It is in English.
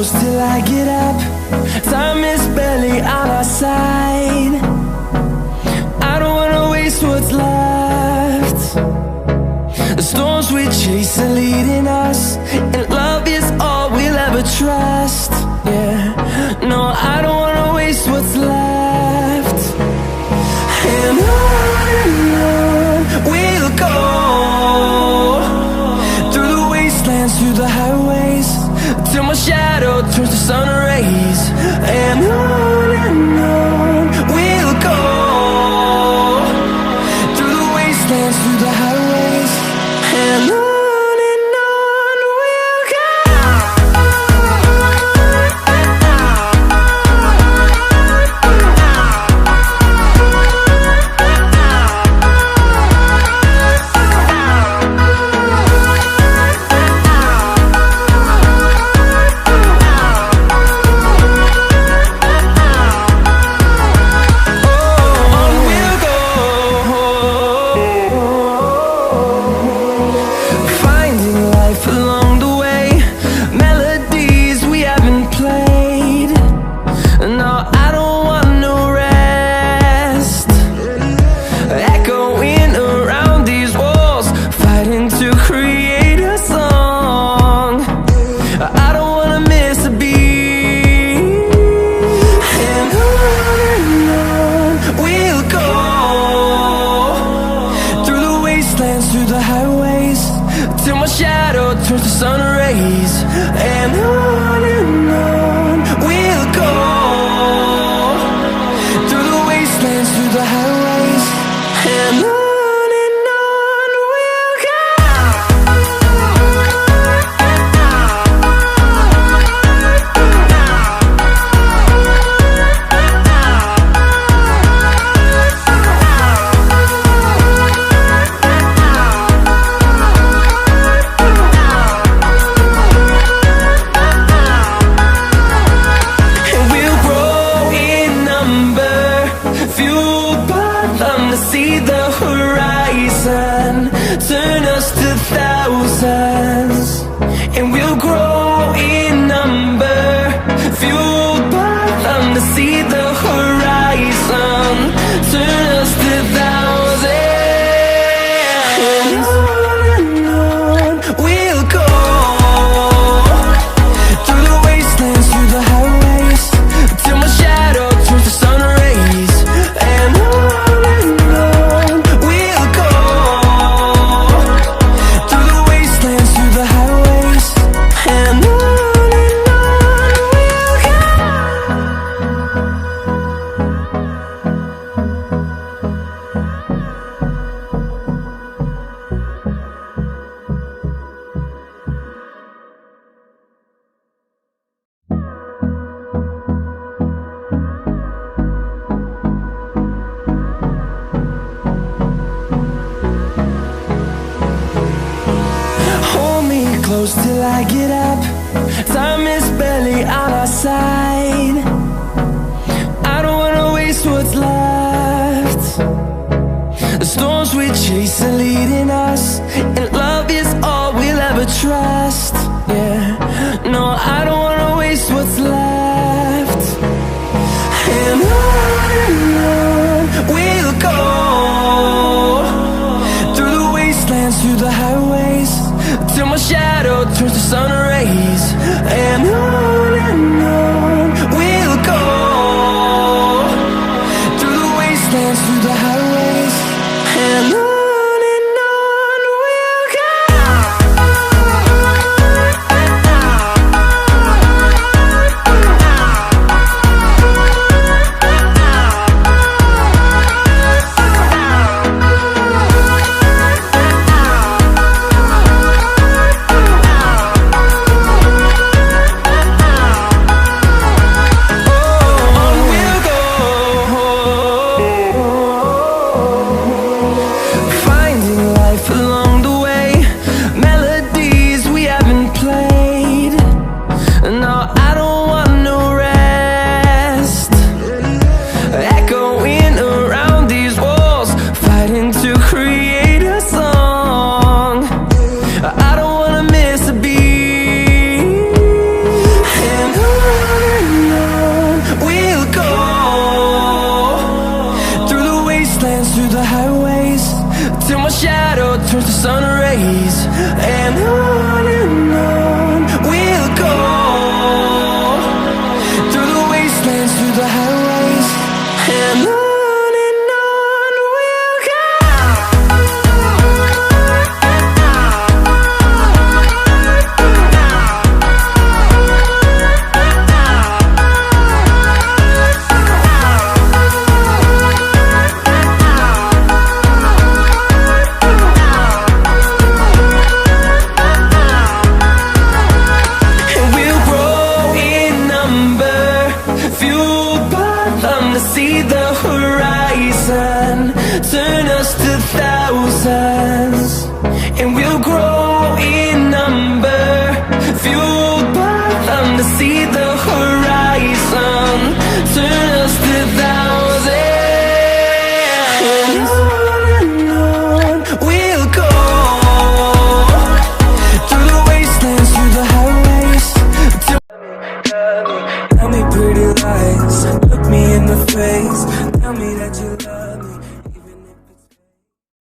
close till I get up. Time is barely on our side. I don't wanna waste what's left. The storms we chase are leading us, and love is all we'll ever trust. Yeah, no, I don't wanna waste what's left. And on we'll go, through the wastelands, through the highways, till my shadow turns to sun rays. And on we'll go, through the wastelands, through the highways, and on we'll go. Through the highways, till my shadow turns to sun rays. And on we'll go, through the wastelands, through the highways, and on we'll go. See the horizon, turn us to thousands, and we'll grow in number, fueled by them to see the horizon, turn us to thousands. And on we'll go, through the wastelands, through the highways, till my shadow turns to sun rays. And close till I get up. Time is barely on our side. I don't wanna waste what's left. The storms we chase are leading us, and love is all we'll ever trust. Yeah, no, I don't wanna waste what's left. And on we'll go, through the wastelands, through the highways, till my shadow turns to sun rays. And on we'll go, through the wastelands, through the highways, and on we'll go. turns to sun rays, and on we'll go, through the wastelands, through the highways, and on we'll go. See the horizon, turn us to thousands.